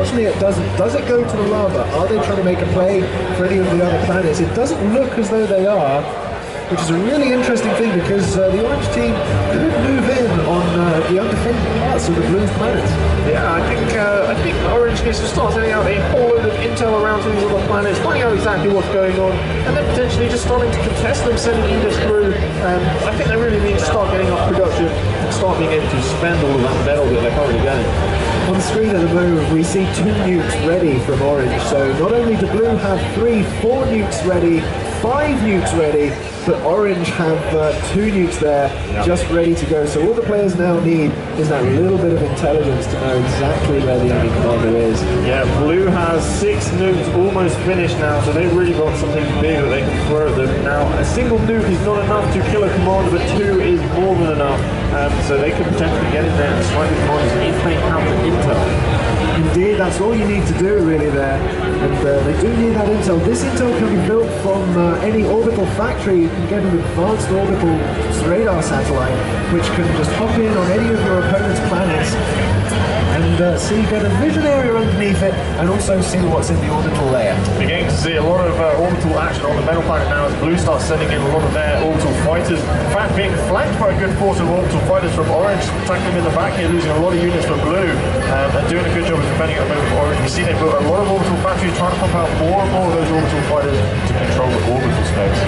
Unfortunately, it doesn't. Does it go to the lava? Are they trying to make a play for any of the other planets? It doesn't look as though they are, which is a really interesting thing because the orange team could move in on the undefended parts of the blue's planets. Yeah, I think orange needs to start sending out a whole load of intel around to these other planets, finding out exactly what's going on, and then potentially just starting to contest them, sending units through. I think they really need to start getting up production and start being able to spend all of that metal that they're currently getting. On the screen at the moment, we see 2 nukes ready from orange. So not only do blue have 3, 4 nukes ready, 5 nukes ready, but orange have 2 nukes there, just ready to go. So all the players now need is that little bit of intelligence to know exactly where the enemy commander is. Yeah, blue has 6 nukes almost finished now, so they've really got something big that they can throw at them. Now, a single nuke is not enough to kill a commander, but 2 is more than enough. So they could potentially get in there and strike the commanders if they have the intel. Indeed, that's all you need to do really there, and they do need that intel. This intel can be built from any orbital factory. You can get an advanced orbital radar satellite, which can just hop in on any of your opponent's planets and see, get a vision area underneath it, and also see what's in the orbital layer. Beginning to see a lot of orbital action on the metal planet now as blue starts sending in a lot of their orbital fighters. In fact, being flanked by a good force of orbital fighters from orange, attacking them in the back here, losing a lot of units from blue, and doing a good job of defending at the moment for orange. We see they've got a lot of orbital factories trying to pump out more and more of those orbital fighters to control the orbital space.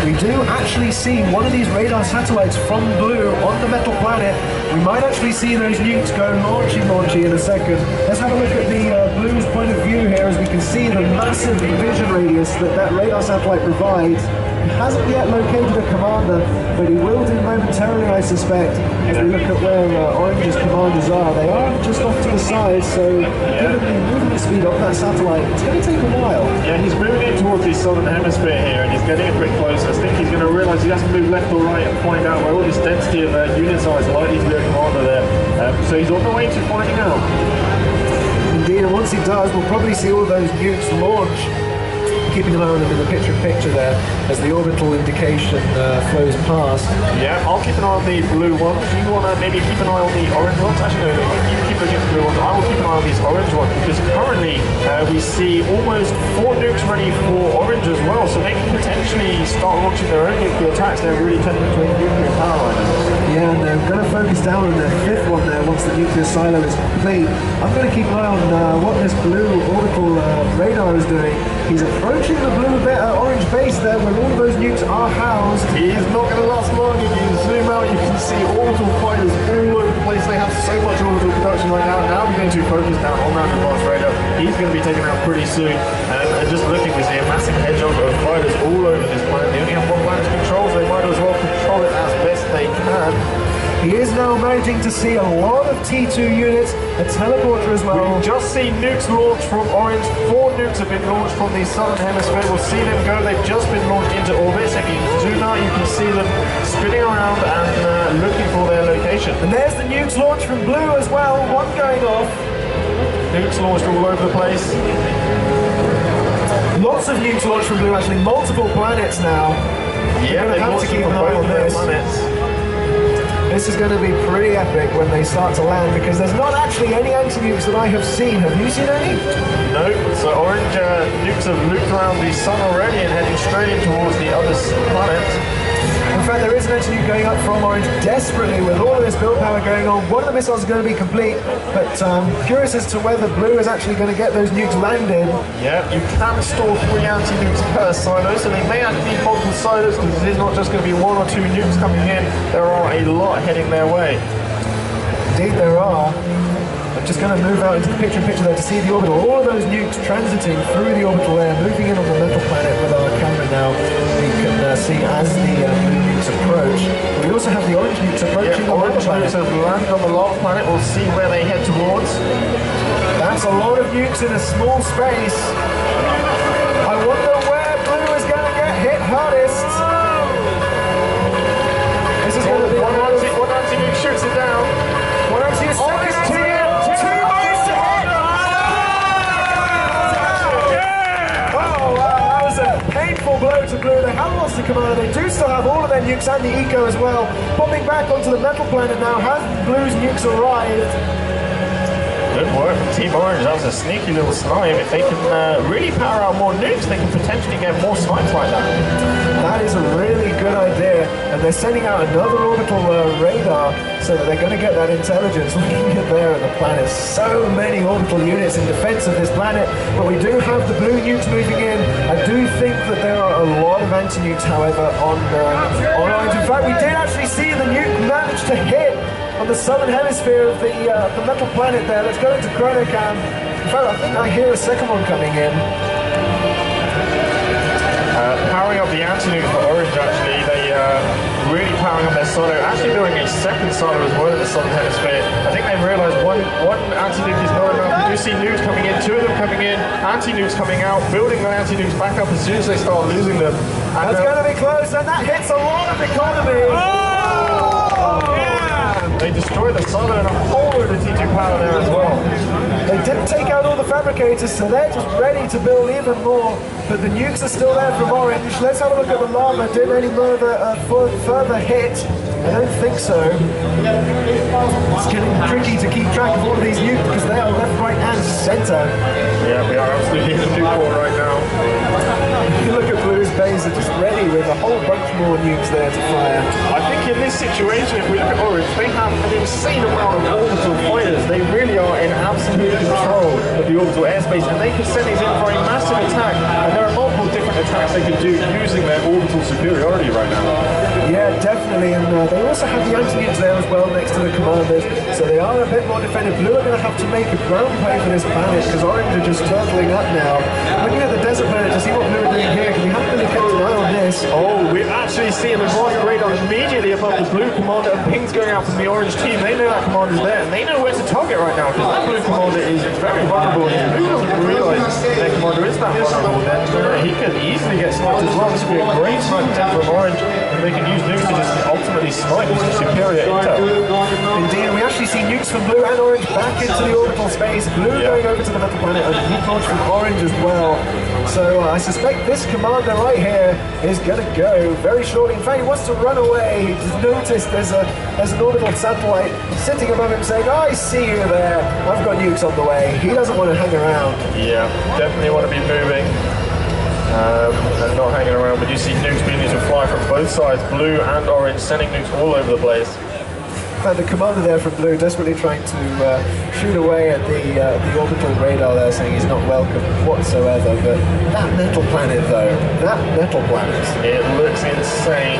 We do actually see one of these radar satellites from blue on the metal planet. We might actually see those nukes go launchy in a second. Let's have a look at the blue's point of view here as we can see the massive vision radius that radar satellite provides. He hasn't yet located a commander, but he will do momentarily, I suspect, as we look at where Orange's commanders are. They are just off to the side, so given the movement speed of that satellite, it's going to take a while. Yeah, he's moving in towards the southern hemisphere here, and he's getting a bit closer. I think he's going to realise he has to move left or right and find out where all this density of unit size likely to be a commander there. So he's on the way to finding out. Indeed, and once he does, we'll probably see all those nukes launch. Keeping an eye on them in the picture there as the orbital indication flows past. Yeah, I'll keep an eye on the blue ones. You want to maybe keep an eye on the orange ones? Actually, no, you keep looking at the blue ones. I will keep an eye on these orange ones because currently we see almost 4 nukes ready for orange as well, so they can potentially start launching their own nuclear attacks. They're really tending to a nuclear power right now. Yeah, and they're going to focus down on their 5th one there once the nuclear silo is complete. I'm going to keep an eye on what this blue orbital radar is doing. He's approaching the blue orange base there where all of those nukes are housed. He's not going to last long. If you zoom out, you can see orbital fighters all over the place. They have so much orbital production right now. Now we're going to focus down on that advanced radar. He's going to be taken out pretty soon. And just looking, we see a massive hedgehog of fighters all over this planet. They only have one planet to control, so they might as well control it as best they can. He is now managing to see a lot of T2 units, a teleporter as well. We've just seen nukes launch from orange. 4 nukes have been launched from the southern hemisphere. We'll see them go. They've just been launched into orbit. So if you zoom out, you can see them spinning around and looking for their location. And there's the nukes launched from blue as well. One going off. Nukes launched all over the place. Lots of nukes launched from blue, actually. Multiple planets now. Yeah, they're going to have to keep an eye on this. This is going to be pretty epic when they start to land because there's not actually any anti-nukes that I have seen. Have you seen any? No, so orange nukes have looped around the sun already and heading straight in towards the other planet. In fact, there is an anti-nuke going up from orange desperately with all of this build power going on. One of the missiles is going to be complete, but curious as to whether blue is actually going to get those nukes landed. Yeah, you can store 3 anti-nukes per silo, so they may actually need multiple silos because it is not just going to be 1 or 2 nukes coming in. There are a lot heading their way. Indeed there are. I'm just going to move out into the picture there to see the orbital. All of those nukes transiting through the orbital layer, moving in on the metal planet with our camera now. We can see as the blue nukes approach. But we also have the orange nukes approaching the orange planet. nukes have landed on the lava planet. We'll see where they head towards. That's a lot of nukes in a small space. I wonder where blue is going to get hit hardest. This is going to be one anti-nuke shoots it down. One anti-nuke painful blow to blue. They have lost the commander. They do still have all of their nukes and the eco as well. Popping back onto the metal planet now. Has blue's nukes arrived? Good work. work from Team Orange. That was a sneaky little slime. If they can really power out more nukes, they can potentially get more snipes like that. That is a really good idea, and they're sending out another orbital radar so that they're going to get that intelligence. Looking at there at the planet, so many orbital units in defense of this planet, but we do have the blue nukes moving in. I do think that there are a lot of anti-nukes, however, on Orange. In fact, we did actually see the nuke manage to hit on the southern hemisphere of the metal planet there. Let's go into chronocam. In fact, I think I hear a second one coming in. Powering up the anti-nuke for Orange, actually. They really powering up their silo. Actually doing a second silo as well in the southern hemisphere. I think they've realized one anti-nuke is not enough. We do see nukes coming in, two of them coming in, anti-nukes coming out, building the anti-nukes back up as soon as they start losing them. And that's going to be close, and that hits a lot of economy. They destroyed the silo and a whole load of T2 power there as well. They didn't take out all the fabricators, so they're just ready to build even more. But the nukes are still there from Orange. Let's have a look at the llama. Did any further hit? I don't think so. It's getting tricky to keep track of all of these nukes because they are left, right, and center. Yeah, we are absolutely in the nuke war right now. You look at Blue's base, they're just ready with a whole bunch more nukes there to fire. I think in this situation, if we look at Orange, they have an insane amount of orbital fighters. They really are in absolute control of the orbital airspace, and they can send these in for a massive attack. And there are multiple different attacks they can do using their orbital superiority right now. Yeah, definitely, and they also have the anti-nukes there as well next to the commanders, so they are a bit more defended. Blue are going to have to make a ground play for this planet because Orange are just turtling up now. Looking at the desert planet to see what Blue are doing here, because we haven't really kept an eye on this. Oh, we're actually seeing the Guardian radar immediately above the Blue commander, and pings going out from the Orange team. They know that commander's there, and they know where to target right now, because that Blue commander is very vulnerable. If Blue doesn't realise their commander is that vulnerable, then he could easily get sniped as well. This would be a great snipe attempt from Orange, and they can use nukes to just ultimately snipe with superior intel. Indeed, we actually see nukes from Blue and Orange back into the orbital space. Blue going over to the metal planet, and nuke launch from Orange as well. So I suspect this commander right here is going to go very shortly. In fact, he wants to run away. He's noticed there's an orbital satellite sitting above him saying, I see you there. I've got nukes on the way. He doesn't want to hang around. Yeah, definitely want to be moving. And not hanging around, but you see nukes being used to fly from both sides, Blue and Orange, sending nukes all over the place. And the commander there from Blue desperately trying to shoot away at the orbital radar there, saying he's not welcome whatsoever. But that metal planet, though, that metal planet. It looks insane.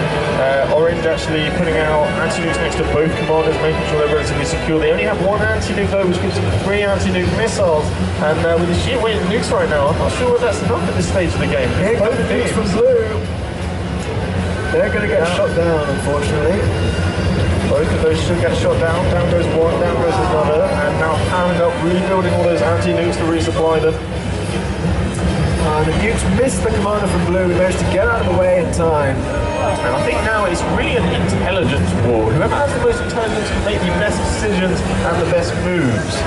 Orange actually putting out anti-nukes next to both commanders, making sure they're relatively secure. They only have one anti-nuke though, which gives them 3 anti-nuke missiles. And with the sheer weight of nukes right now, I'm not sure whether that's enough at this stage of the game. Here go the nukes from Blue. They're going to get shot down, unfortunately. Both of those should get shot down. Down goes one, down goes another, and now powering up, rebuilding all those anti-nukes to resupply them. The nukes missed the commander from Blue. We managed to get out of the way in time. And I think now it's really an intelligence war. Whoever has the most intelligence can make the best decisions and the best moves.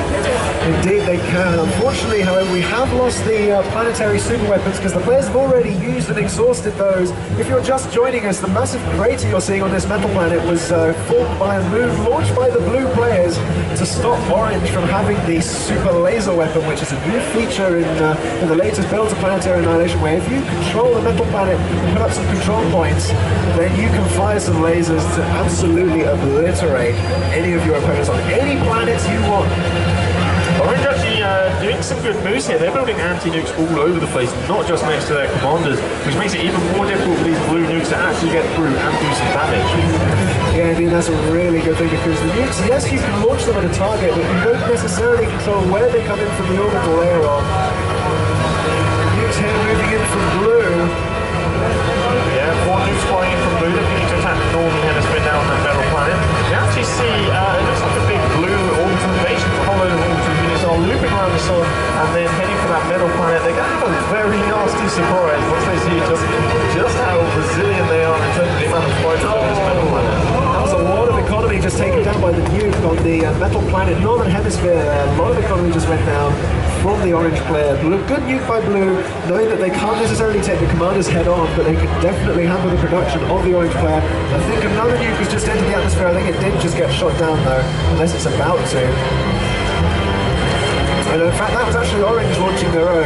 Indeed they can. Unfortunately, however, we have lost the planetary super weapons because the players have already used and exhausted those. If you're just joining us, the massive crater you're seeing on this metal planet was formed by a move launched by the Blue players to stop Orange from having the super laser weapon, which is a new feature in the latest builds of Planetary Annihilation, where if you control the metal planet and put up some control points, then you can fire some lasers to absolutely obliterate any of your opponents on any planets you want. Orange actually doing some good moves here. They're building anti-nukes all over the place, not just next to their commanders, which makes it even more difficult for these blue nukes to actually get through and do some damage. Yeah, I mean, that's a really good thing because the nukes, yes, you can launch them at a target, but you don't necessarily control where they come in from the orbital layer on. Nukes here moving in from Blue. Yeah, 4 nukes flying in from Blue. They're beginning to attack the northern hemisphere now on that metal planet. You actually see, it looks like a big blue orbital invasion. A whole load of orbital units are looping around the sun and then heading for that metal planet. They're going to have a very nasty surprise once they see just how resilient they are in terms of the amount of fighters on this metal planet. That was a lot of economy just taken down by the nuke on the metal planet northern hemisphere. A lot of economy just went down from the Orange player. Blue, good nuke by Blue, knowing that they can't necessarily take the commanders head on, but they can definitely handle the production of the Orange player. I think another nuke has just entered the atmosphere. I think it did just get shot down though, unless it's about to. And in fact, that was actually Orange launching their own.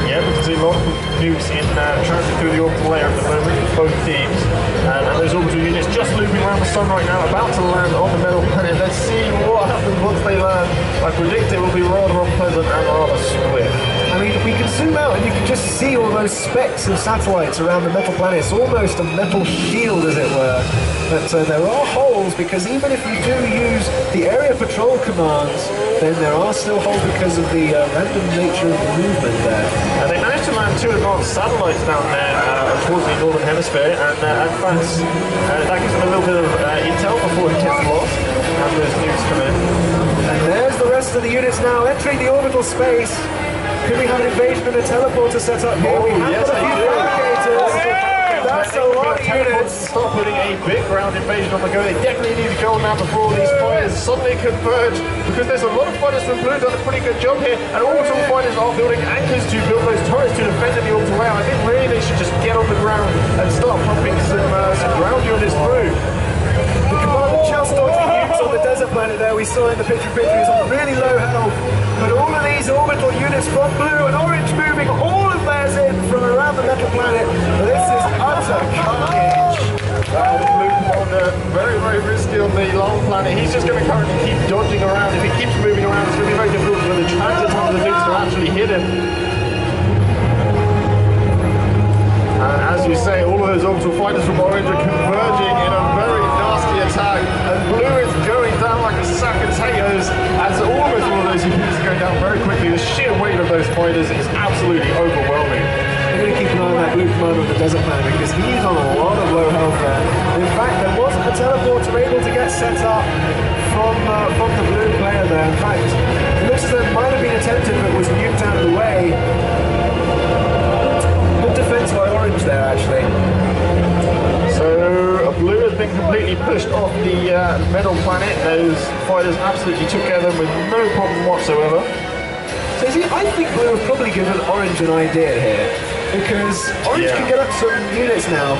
Yeah, we can see a lot of nukes in transit through the orbital layer at the moment, both teams. And those orbital units just looping around the sun right now, about to land on the metal planet. Let's see what happens once they land. I predict it will be rather unpleasant and rather split. I mean, we can zoom out and you can just see all those specks of satellites around the metal planet. It's almost a metal shield, as it were. But there are holes, because even if you do use the area patrol commands, then there are still holes because of the random nature of the movement there. And they managed to land 2 advanced satellites down there towards the northern hemisphere, and in fact, that gives them a little bit of intel before it gets lost, and those nukes come in. And there's the rest of the units now entering the orbital space. Could we have an invasion and a teleporter set up here? We have got a few fabricators. That's a lot of units. Start putting a big ground invasion on the go. They definitely need to go on that before these fighters suddenly converge, because there's a lot of fighters from Blue done a pretty good job here, and orbital fighters are building anchors to build those turrets to defend in the orbital layer. I think really they should just get on the ground and start pumping some ground units through. The commander just dodging nukes on the desert planet there. We saw in the picture he's on really low health. But all of these orbital units from Blue and Orange moving all of theirs in from around the metal planet. This is utter carnage. The Blue commander, very, very risky on the long planet. He's just going to currently keep dodging around. If he keeps moving around, it's going to be very difficult for the transit time of the nukes to actually hit him. And as you say, all of those orbital fighters from Orange are converging in a very nasty attack, and Blue is going down like a sack of potatoes, as almost all of those units are going down very quickly. The sheer weight of those fighters is absolutely overwhelming. We're going to keep an eye on that Blue commander on the desert planet, because he's on a lot of low health there. In fact, there wasn't a teleporter able to get set up from the Blue player there. In fact, it looks as though it might have been attempted, but was nuked out of the way. Defense by Orange there, actually. So Blue has been completely pushed off the metal planet. Those fighters absolutely took care of them with no problem whatsoever. So see, I think Blue have probably given Orange an idea here, because Orange can get up some units now,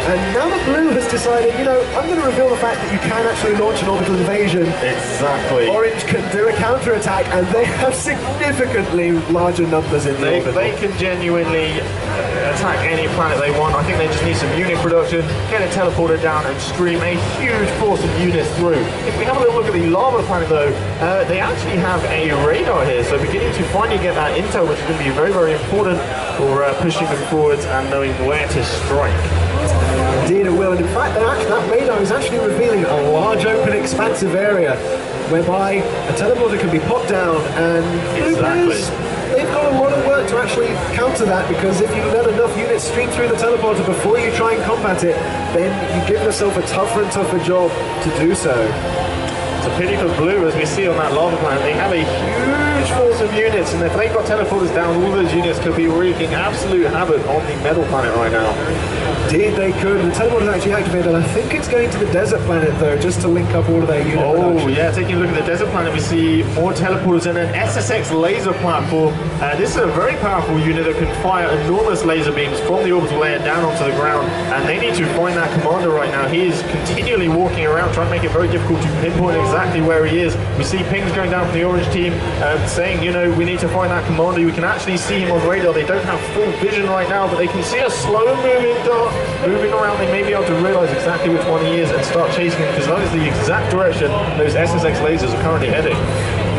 and now that Blue has decided, you know, I'm going to reveal the fact that you can actually launch an orbital invasion. Exactly. Orange can do a counter-attack, and they have significantly larger numbers in the orbital. They can genuinely attack any planet they want. I think they just need some unit production, get a teleporter down and stream a huge force of units through. If we have a little look at the lava planet though, they actually have a radar here, so beginning to finally get that intel, which is going to be very, very important for pushing them forwards and knowing where to strike. Indeed it will, and in fact that radar is actually revealing a large open expansive area whereby a teleporter can be popped down, and they've got a lot of work to actually counter that, because if you let enough units stream through the teleporter before you try and combat it, then you give yourself a tougher and tougher job to do so. It's a pity for Blue, as we see on that lava planet. They have a huge force of units, and if they've got teleporters down, all those units could be wreaking absolute havoc on the metal planet right now. Indeed they could. The teleporter is actually activated. I think it's going to the desert planet though, just to link up all of their unit production. Yeah, taking a look at the desert planet, we see more teleporters and an SSX laser platform. This is a very powerful unit that can fire enormous laser beams from the orbital layer down onto the ground, and they need to find that commander right now. He is continually walking around trying to make it very difficult to pinpoint exactly where he is. We see pings going down from the Orange team saying, you know, we need to find that commander. We can actually see him on radar. They don't have full vision right now, but they can see a slow moving dart moving around. They may be able to realize exactly which one he is and start chasing him, because that is the exact direction those SSX lasers are currently heading.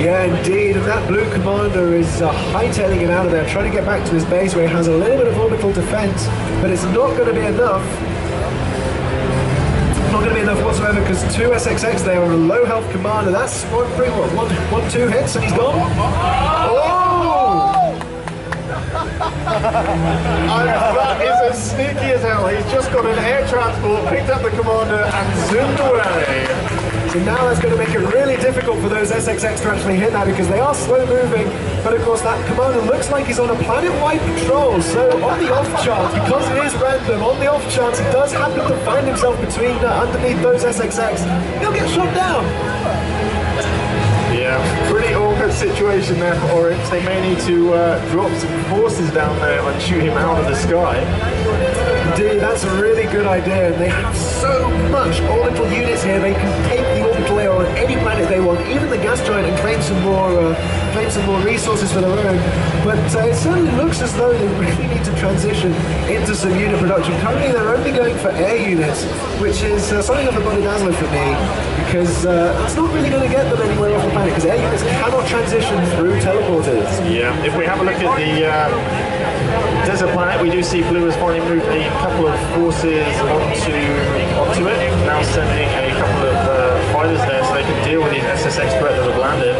Yeah, indeed, and that Blue commander is hightailing it out of there, trying to get back to his base where he has a little bit of orbital defense, but it's not going to be enough. Not going to be enough whatsoever, because 2 SXX there on a low health commander. That's one, two hits and he's gone. Oh! And that is as sneaky as hell. He's just got an air transport, picked up the commander and zoomed away. So now that's going to make it really difficult for those SXX to actually hit that, because they are slow moving, but of course that commander looks like he's on a planet-wide patrol, so on the off chance, because it is random, on the off chance he does happen to find himself between underneath those SXX, he'll get shot down. Yeah, pretty awkward situation there for Orange. They may need to drop some forces down there and shoot him out of the sky. Indeed, that's a really good idea. And they have so much orbital units here, they can take the orbital away on any planet they want, even the gas giant, and claim some more resources for their own. But it certainly looks as though they really need to transition into some unit production. Currently, they're only going for air units, which is something of a body dazzler for me, because that's not really going to get them anywhere off the planet, because air units cannot transition through teleporters. Yeah, if we have a look at the desert planet, we do see Blue has finally moved a couple of forces onto it, now sending a couple of fighters there so they can deal with the SSX threat that have landed.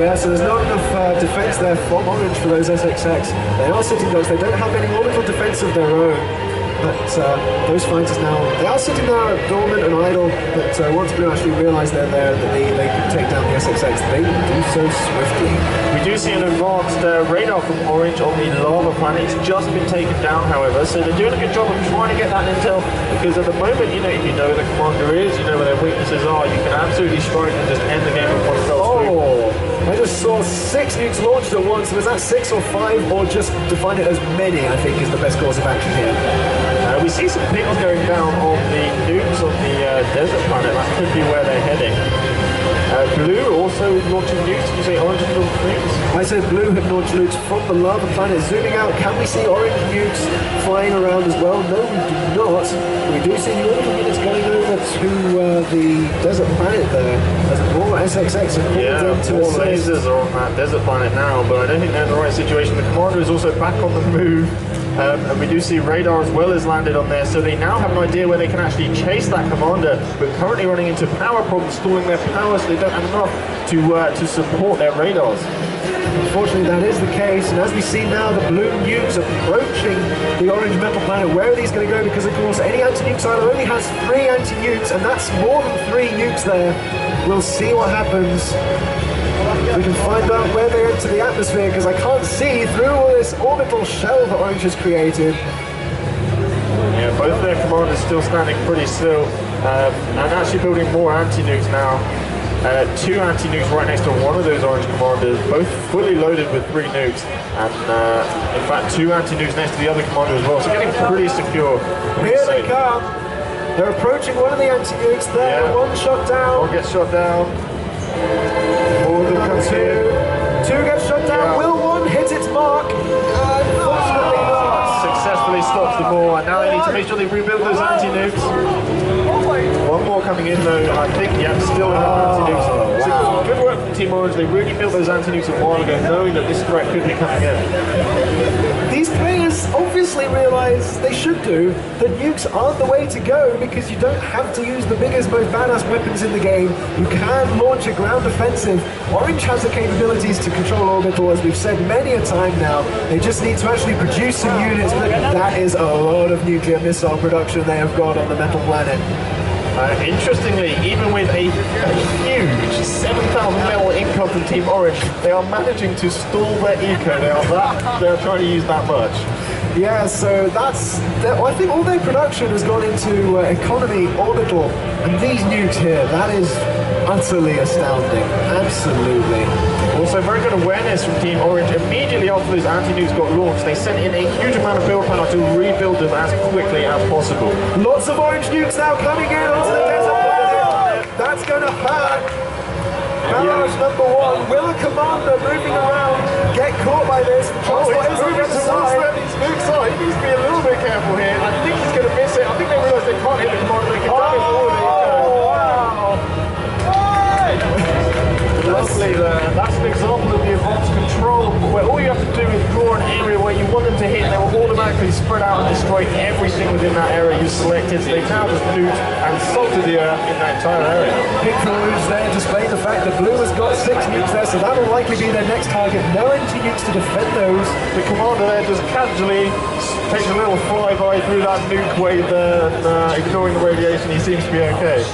Yeah, so there's not enough defense there from Orange for those SXX. They are sitting those, they don't have any orbital defense of their own. But those fighters now, they are sitting there dormant and idle, but once Blue actually realise they're there, that they can take down the SXX, they do so swiftly. We do see an advanced radar from Orange on the lava planet. It's just been taken down, however, so they're doing a good job of trying to get that intel, because at the moment, you know, if you know where the commander is, you know where their weaknesses are, you can absolutely strike and just end the game with one fell swoop. I just saw 6 nukes launched at once. Was that 6 or 5, or just define it as many, I think is the best course of action here. We see some pings going down on the nukes on the desert planet. That could be where they're heading. Blue also launching nukes. Did you say Orange launched nukes? I said Blue had launched nukes from the lava planet. Zooming out, can we see Orange nukes flying around as well? No, we do not. We do see the orbital units going over to the desert planet there, as more SXX are called in to more assist. lasers are on that desert planet now, but I don't think they're in the right situation. The commander is also back on the move. And we do see radar as well as landed on there, so they now have an idea where they can actually chase that commander, but currently running into power problems, stalling their power, so they don't have enough to support their radars. Unfortunately, that is the case, and as we see now, the blue nukes approaching the orange metal planet. Where are these going to go? Because, of course, any anti-nuke silo only has 3 anti-nukes, and that's more than 3 nukes there. We'll see what happens. We can find out where they enter the atmosphere, because I can't see through all this orbital shell that Orange has created. Yeah, both their commanders still standing pretty still, and actually building more anti-nukes now. 2 anti-nukes right next to one of those Orange commanders, both fully loaded with 3 nukes, and in fact 2 anti-nukes next to the other commander as well, so getting pretty secure. Here they come. They're approaching one of the anti-nukes there. Yeah. 1 shot down. 1 gets shot down. 4 of them comes here. 2 gets shot down. Yeah. Will 1 hit its mark? Unfortunately not. Successfully stops them all, and now they need to make sure they rebuild those anti-nukes. 1 more coming in though, I think, yeah, still enough anti-nukes. Wow. So good work from Team Orange. They really built those anti-nukes a while ago, knowing that this threat could be coming in. These players obviously realise, they should do, that nukes aren't the way to go, because you don't have to use the biggest, most badass weapons in the game. You can launch a ground offensive. Orange has the capabilities to control orbital, as we've said many a time now. They just need to actually produce some units, but that is a lot of nuclear missile production they have got on the metal planet. Interestingly, even with a huge 7,000 mil income from Team Orange, they are managing to stall their eco. They are trying to use that much. Yeah, so I think all their production has gone into economy, orbital, and these nukes here, that is utterly astounding. Absolutely. Also, very good awareness from Team Orange. Immediately after those anti-nukes got launched, they sent in a huge amount of build power to rebuild them as quickly as possible. Lots of orange nukes now coming in onto the desert planet. That's going to hurt. Barrage number 1. Will a commander moving around get caught by this? Transport is moving towards where these nukes are. He needs to be a little bit careful here. I think he's going to miss it. I think they realise they can't hit the commander. They can damage all of it. Lovely there. That's an example of the advanced control, where all you have to do is draw an area where you want them to hit, and they will automatically spread out and destroy everything within that area you selected. So they now just nuked and salted the earth in that entire area. Big Rouge there displaying the fact that Blue has got 6 nukes there, so that will likely be their next target. No anti-nukes to defend those. The commander there just casually takes a little flyby through that nuke wave there, and ignoring the radiation, he seems to be okay.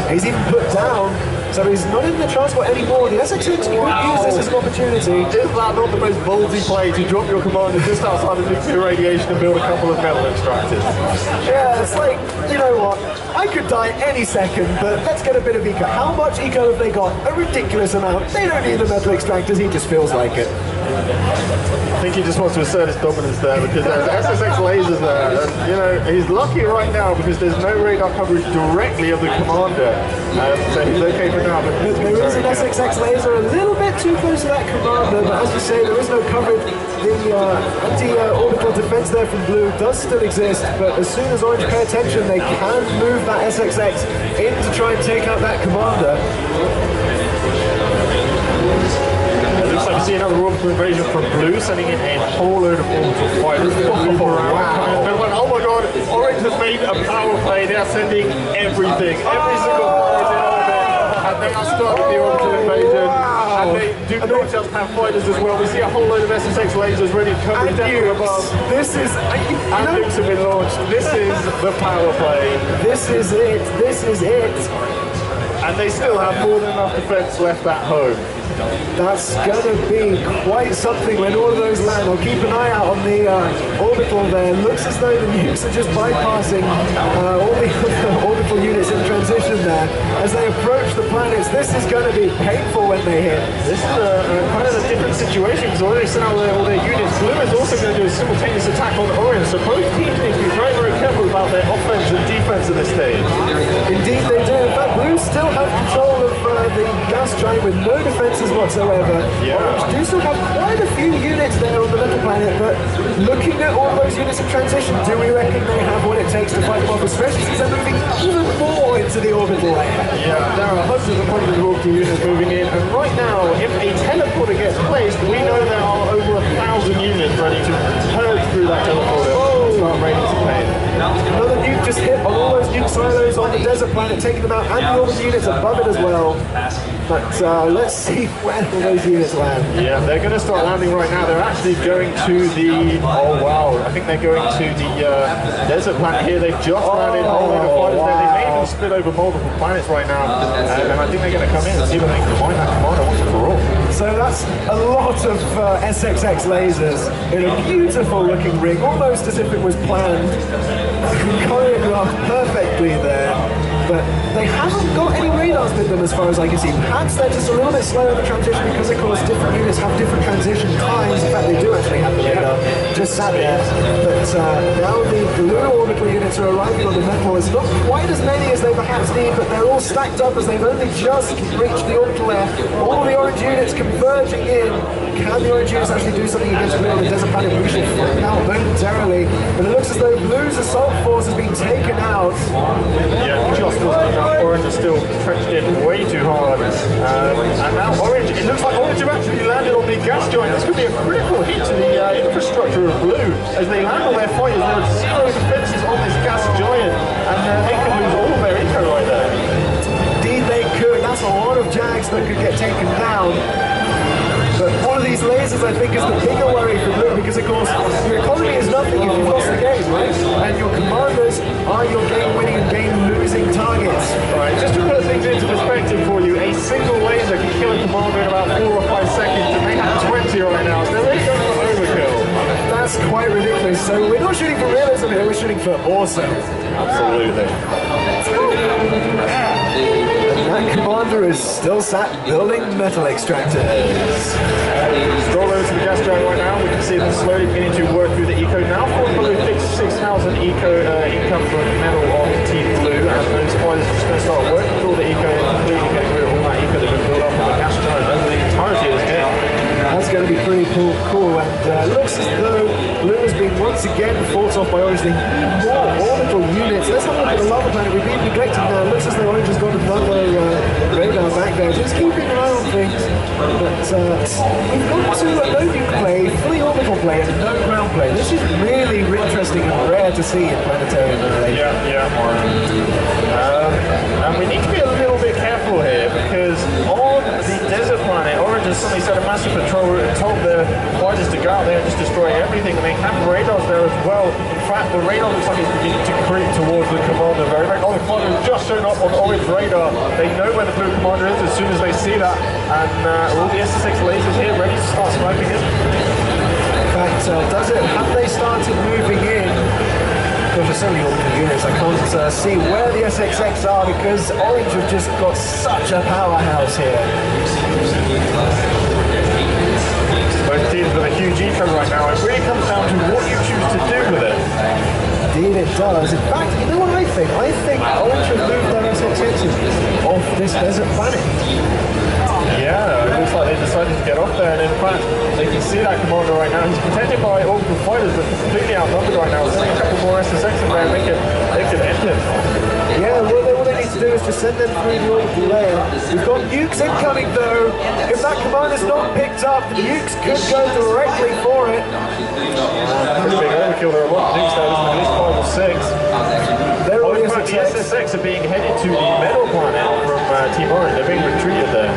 He's even put down, so he's not in the transport anymore. The SXX could use this as an opportunity. Is that not the most ballsy play, to drop your commander just outside of nuclear radiation and build a couple of metal extractors? Yeah, it's like, you know what, I could die any second, but let's get a bit of eco. How much eco have they got? A ridiculous amount. They don't need the metal extractors, he just feels like it. I think he just wants to assert his dominance there, because there's SSX lasers there, and you know, he's lucky right now because there's no radar coverage directly of the commander. So he's okay for now. But There is an SXX laser a little bit too close to that commander, but as you say, there is no coverage. The anti-orbital defense there from blue does still exist, but as soon as orange pay attention, they can move that SXX in to try and take out that commander. It looks like you see another orbital invasion from blue, sending in a whole load of orbital fighters. Oh my god, orange has made a power play. They are sending everything, every single flight is in orbit, and they are starting the orbital invasion. And they do not just have fighters as well. We see a whole load of SSX lasers ready to cover down from above. This is... And nukes have been launched. This is the power play. This is it. This is it. And they still have more than enough defense left at home. That's going to be quite something when all of those land. I'll keep an eye out on the orbital there. Looks as though the nukes are just bypassing all the orbital units in transition there. As they approach the planets, this is going to be painful when they hit. This is kind of a different situation because already sent out all their units. Blue is also going to do a simultaneous attack on orange, so both teams need to be very, very careful about their offense and defense at this stage. Indeed they do. In fact, Blue still have control of the gas giant with no defenses whatsoever. Yeah. Orange do still have quite a few units there on the metal planet, but looking at all those units in transition, do we reckon they have what it takes to fight them off, especially since they're moving even more into the orbital layer? Yeah, there are hundreds and hundreds of orbital units moving in, and right now, if a teleporter gets placed, we know there are over 1,000 units ready to purge through that teleporter and start raining some pain. Another nuke just hit on all those nuke silos on the desert planet, taking them out, and the orbital units above it as well. But let's see where all those units land. Yeah, they're going to start landing right now. They're actually going to the... Oh, wow. I think they're going to the desert planet here. They've just landed. They may even split over multiple planets right now. And I think they're going to come in and see if they can find that commander once and for all. So that's a lot of SXX lasers in a beautiful looking rig, almost as if it was planned, choreographed perfectly there. But they haven't got any radars with them as far as I can see. Perhaps they're just a little bit slow in the transition because, of course, different units have different transition times. In fact, they do actually have the radar just sat there. But now the blue orbital units are arriving on the metal. It's not quite as many as they perhaps need, but they're all stacked up as they've only just reached the orbital layer. All the orange units converging in. Can the orange units actually do something against blue on the desert planet? We shall find out momentarily. But it looks as though blue's assault force has been taken out. Yeah, just orange is still trenched in way too hard. And now orange, it looks like orange have actually landed on the gas giant. This could be a critical hit to the infrastructure of blue. As they land on their fighters, there are zero defenses on this gas giant. And they could lose all of their eco right there. Indeed they could. That's a lot of Jags that could get taken down. But one of these lasers, I think, is the bigger worry for blue because, of course, your economy is nothing if you've lost the game, right? And your commanders are your game-winning and game-losing targets. Right, just to put things into perspective for you, a single laser can kill a commander in about 4 or 5 seconds, and they have 20 right now, so they're going for overkill. That's quite ridiculous. So we're not shooting for realism here, we're shooting for awesome. Absolutely. That commander is still sat building metal extractors. Stroll over to the gas giant right now. We can see them slowly beginning to work through the eco. Now, for blue, 6,000 eco income from metal on Team Blue, and those fighters are just going to start working through all the eco and completely getting rid of all that eco that's been built up on the gas giant over the entirety of this game. That's going to be pretty cool, and looks as though blue has been once again fought off by orange. They need more orbital units. Let's have a look at the lava planet. We've been neglected now. Looks as though orange has got another radar back there. Just keeping an eye on things. But we've got to no nuke play, fully orbital play, and no ground play. This is really interesting and rare to see in Planetary Annihilation. Yeah. And we need to be a little bit careful here because on the desert planet, orange has suddenly set a massive patrol route and told their fighters to go out there and just destroy everything, and they have radars there as well. In fact, the radar looks like it's beginning to creep towards the commander very much. Oh, the commander has just shown up on orange radar. They know where the blue commander is as soon as they see that, and all the SSX lasers here ready to start sniping it. In fact, have they started moving in? Gosh, there's so many orbital units, I can't see where the SXX are because orange have just got such a powerhouse here. Both teams have a huge eco right now. It really comes down to what you choose to do with it. Indeed it does. In fact, you know what I think? I think orange have moved their SXX attention of this desert planet. Yeah, it looks like they decided to get off there, and in fact, they can see that commander right now. He's protected by orbital fighters, but completely outnumbered right now. There's a couple more SSX in there, and they could end him. Yeah, all they need to do is just send them through the orbital layer. We've got nukes incoming though. If that commander's not picked up, the nukes could go directly for it. Pretty big overkill. There are a lot of nukes there, isn't there? At least 5 or 6. They're all In fact, the SSX are being headed to the metal planet from Team Orange. They're being retreated there.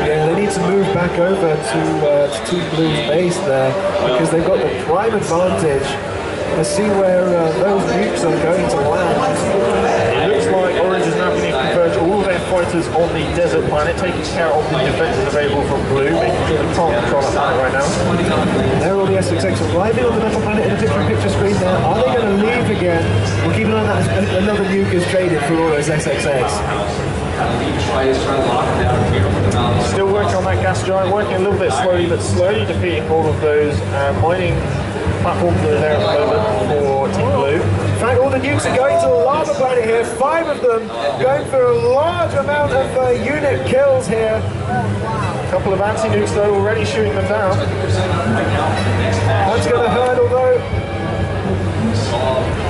Yeah, they need to move back over to Team Blue's base there because they've got the prime advantage. Let's see where those nukes are going to land. It looks like Orange is now going to converge all of their fighters on the desert planet, taking care of the defenses available from Blue, making sure they can't control that planet right now. There all the SSX arriving on the metal planet in a different picture screen there. Are they going to leave again? We'll keep an eye on that as another nuke is traded for all those SSX. Still working on that gas giant, working a little bit slowly, but slowly defeating all of those mining platforms that are there at the moment for Team Blue. In fact, all the nukes are going to the lava planet here. 5 of them going for a large amount of unit kills here. A couple of anti-nukes though already shooting them down. That's going to hurt, although...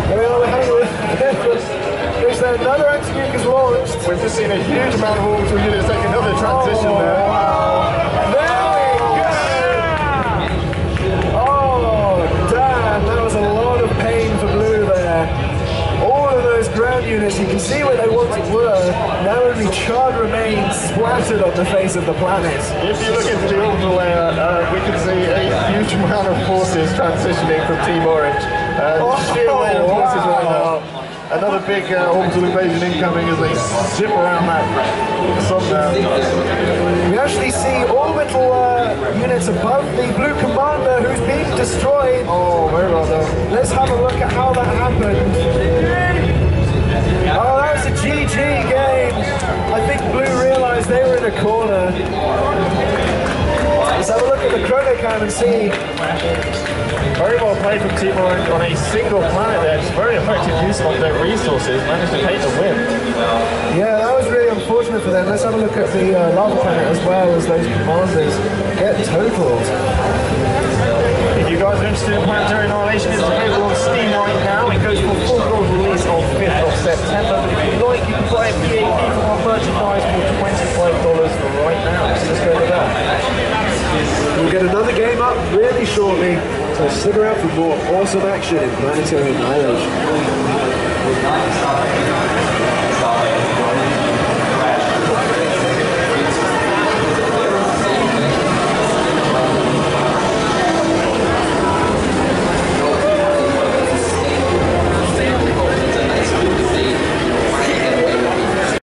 There we are, we're having a look. There's another anti-nuke is launched. We've just seen a huge amount of orbital units take another transition there. Wow. Ground units, you can see where they once were, now only charred remains splattered on the face of the planet. If you look into the orbital layer, we can see a huge amount of forces transitioning from Team Orange. Sheer weight of forces right now. Another big orbital invasion incoming as they zip around that sun now. We actually see orbital units above the blue commander who's being destroyed. Oh, very well done. Let's have a look at how that happened. Oh, that was a GG game. I think Blue realized they were in a corner. Let's have a look at the chrono cam and see. Very well played from Team Orange on a single planet there. Just very effective use of their resources. Managed to take the win. Yeah, that was really unfortunate for them. Let's have a look at the lava planet as well as those commanders get totaled. If you guys are interested in Planetary Annihilation, it's available on Steam right now. It goes for full global release on 5th of September. But if you like, you can buy a PAP from our merchandise for $25 for right now. So let's go to that. We'll get another game up really shortly, so stick around for more awesome action in Planetary Annihilation.